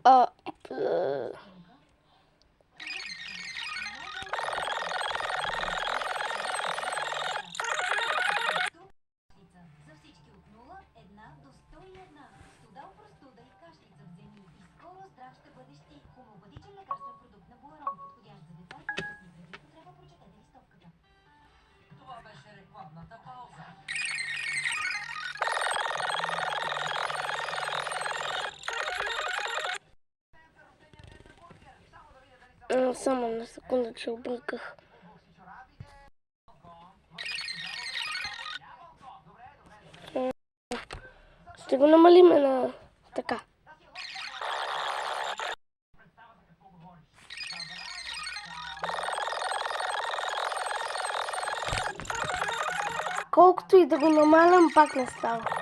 А, За всички от 0, 1 до 101. Студа, простуда и кашлица вземи и скоро здрав ще бъдеш ти. Хомеопатичен лекарствен продукт на Буарон, подходящ за деца и възрастни. Преди употреба прочетете листовката. Това беше рекламната пауза. само на секунда, че обърках. Ще го намалиме на така. Колкото и да го намалям, пак не става.